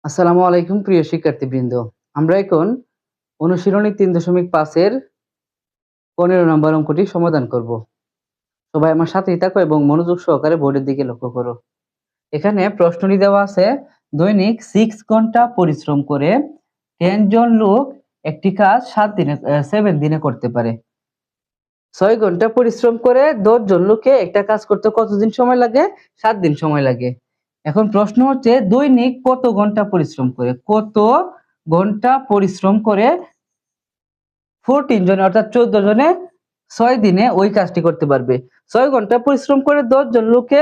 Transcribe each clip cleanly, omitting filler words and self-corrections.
আসসালামু আলাইকুম প্রিয় শিক্ষার্থীবৃন্দ। আমরা এখন অনুশীলনী ৩.৫ এর ১৫ নম্বর অঙ্কটি সমাধান করব। সবাই আমার সাথেই থাকো এবং মনোযোগ সহকারে বোর্ডের দিকে লক্ষ্য করো। এখানে প্রশ্নটি দেওয়া আছে, দৈনিক 6 ঘন্টা পরিশ্রম করে 10 জন লোক একটি কাজ 7 দিনে করতে পারে। 6 ঘন্টা পরিশ্রম করে 10 জন লোককে একটা কাজ করতে কতদিন সময় লাগে? 7 দিন সময় লাগে। এখন প্রশ্ন হচ্ছে দৈনিক কত ঘন্টা পরিশ্রম করে? কত ঘন্টা পরিশ্রম করে 14 জনে অর্থাৎ 14 জনে 6 দিনে ওই কাজটি করতে পারবে। 6 ঘন্টা পরিশ্রম করে 10 জন লোকে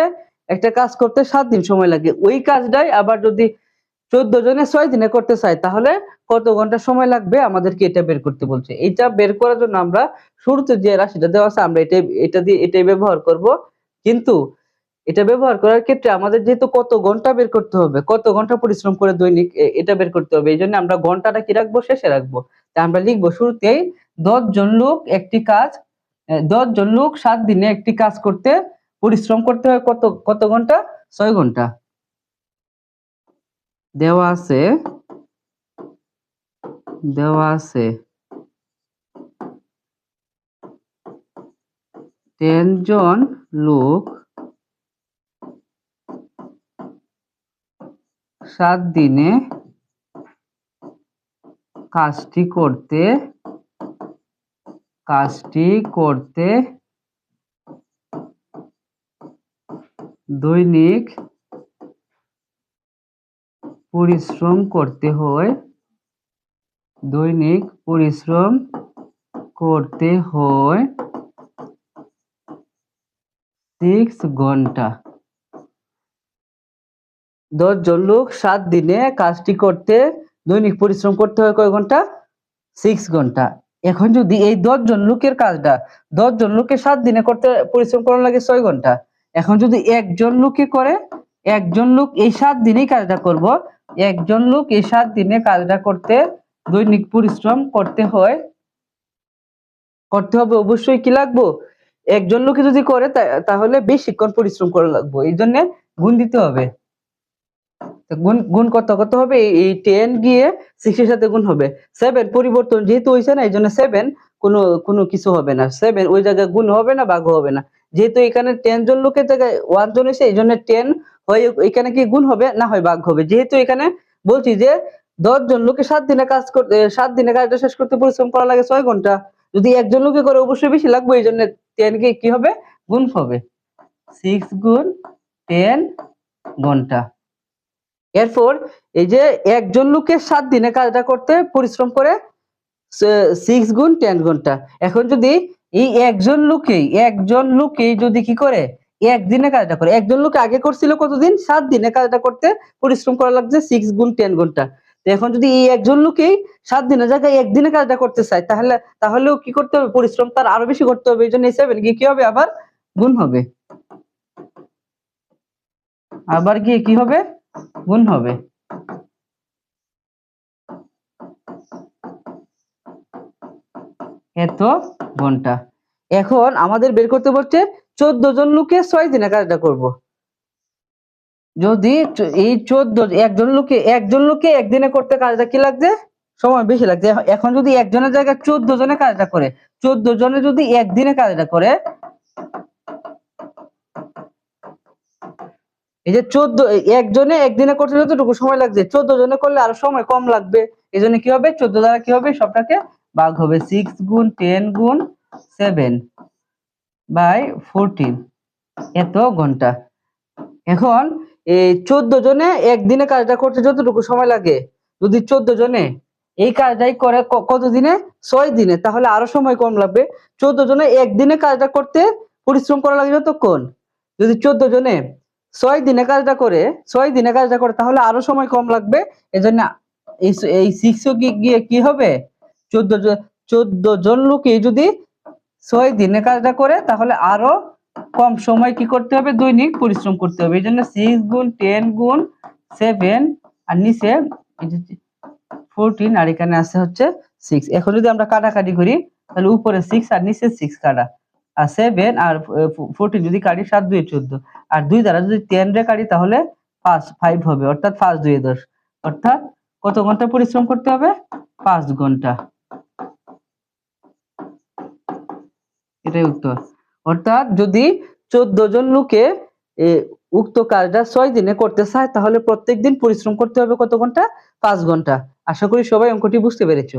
একটা কাজ করতে 7 দিন সময় লাগে। ওই কাজটাই আবার যদি 14 জনে 6 দিনে করতে চায় তাহলে কত ঘন্টা সময় লাগবে আমাদেরকে এটা বের করতে বলছে। এটা বের করার জন্য আমরা শুরুতে যে রাশিটা দেওয়া আছে আমরা এটাই ব্যবহার করব। কিন্তু এটা ব্যবহার করার ক্ষেত্রে আমাদের যেহেতু কত ঘন্টা বের করতে হবে, কত ঘন্টা পরিশ্রম করে দৈনিক এটা বের করতে হবে। এইজন্য আমরা ঘন্টাটা কি রাখবো? শেষে রাখবো। তাই আমরা লিখবো শুরুতেই 10 জন লোক একটি কাজ 10 জন লোক 7 দিনে একটি কাজ করতে পরিশ্রম করতে হয় কত ঘন্টা? 6 ঘন্টা। দেওয়া আছে 10 জন লোক 7 দিনে কাজটি করতে দৈনিক পরিশ্রম করতে হয় 6 ঘন্টা। 10 জন লোক 7 দিনে কাজটি করতে দৈনিক পরিশ্রম করতে হয় কয় ঘন্টা? 6 ঘন্টা। এখন যদি এই 10 জন লোকের কাজটা 10 জন লোককে 7 দিনে করতে পরিশ্রম করা লাগে 6 ঘন্টা। এখন যদি একজন লোকে করে, একজন লোক এই 7 দিনেই কাজটা করব, একজন লোক এই 7 দিনে কাজটা করতে দৈনিক পরিশ্রম করতে হবে অবশ্যই কি লাগবো? একজন লোকে যদি করে তাহলে বেশিক্ষণ পরিশ্রম করা লাগবে। এই জন্য গুণ দিতে হবে। গুণ গুণ কত হবে? এই 10 গিয়ে 6 এর সাথে গুণ হবে। 7 পরিবর্তন যেহেতু হইছে না এইজন্য 7 কোনো কিছু হবে না। 7 ওই জায়গায় গুণ হবে না, ভাগ হবে না। যেহেতু এখানে 10 জন লোকের জায়গায় 1 জন হইছে এইজন্য 10 হয় এখানে কি গুণ হবে না হয় ভাগ হবে। যেহেতু এখানে বলছি যে 10 জন লোকে 7 দিনে কাজ করতে 7 দিনে কাজটা শেষ করতে পরিশ্রম করা লাগে 6 ঘন্টা। যদি একজন লোকে করে অবশ্যই বেশি লাগবে এইজন্য 10 কে কি হবে? গুণ হবে। 6 গুণ 10 ঘন্টা। এরপর এই যে একজন লোকে 7 দিনে কাজটা করতে পরিশ্রম করে 6 গুণ 10 ঘন্টা। এখন যদি এই একজন লোকেই যদি কি করে একদিনে কাজটা করে, একজন লোক আগে করছিল কতদিন? 7 দিনে কাজটা করতে পরিশ্রম করা লাগছে 6 গুণ 10 ঘন্টা। তো এখন যদি এই একজন লোকেই 7 দিনের জায়গায় একদিনে কাজটা করতে চায় তাহলেও কি করতে হবে? পরিশ্রম তার আরো বেশি করতে হবে। এইজন্য এই 7 গিয়ে কি হবে? আবার গুণ হবে। আবার গিয়ে কি হবে? গুণ হবে। এত ঘন্টা। এখন আমাদের বের করতে বলছে 14 জন লোকে 6 দিনে কাজটা করব। যদি এই 14 একজন লোকে একদিনে করতে কাজটা কি লাগছে? সময় বেশি লাগছে। এখন যদি একজনের জায়গায় 14 জনে কাজটা করে, 14 জনে যদি একদিনে কাজটা করে, এই যে 14 একজনে একদিনে করতে যতটুকু সময় লাগছে 14 জনে করলে আরো সময় কম লাগবে। এজন্য কি হবে? 14 দ্বারা কি হবে? সবটাকে ভাগ হবে। 6 গুণ 10 গুণ 7 বাই 14 এত ঘন্টা। এখন এই 14 জনে একদিনে কাজটা করতে যতটুকু সময় লাগে, যদি 14 জনে এই কাজটাই করে কত দিনে? 6 দিনে, তাহলে আরো সময় কম লাগবে। 14 জনে একদিনে কাজটা করতে পরিশ্রম করা লাগে যতক্ষণ? যদি 14 জনে 6 দিনে কাজটা করে 6 দিনে কাজটা করে তাহলে আরো সময় কম লাগবে। এজন্য এই 6 গিয়ে কি হবে? 14 জন লোকই যদি 6 দিনে কাজটা করে তাহলে আরো কম সময় কি করতে হবে? দৈনিক পরিশ্রম করতে হবে। এইজন্য 6 গুণ 10 গুণ 7 আর নিচে 14 আর এখানে আছে হচ্ছে 6। এখন যদি আমরা কাটাকাটি করি তাহলে উপরে 6 আর নিচে 6 কাটা, আর 7 আর 14 যদি কাটি 7 2 14 আর 2 দ্বারা যদি 10 রে কাটি তাহলে 5 হবে, অর্থাৎ 5 2 10। অর্থাৎ কত ঘন্টা পরিশ্রম করতে হবে? 5 ঘন্টা। এটাই উত্তর। অর্থাৎ যদি 14 জন লোকে উক্ত কাজটা 6 দিনে করতে চায় তাহলে প্রত্যেকদিন পরিশ্রম করতে হবে কত ঘন্টা? 5 ঘন্টা। আশা করি সবাই অঙ্কটি বুঝতে পেরেছো।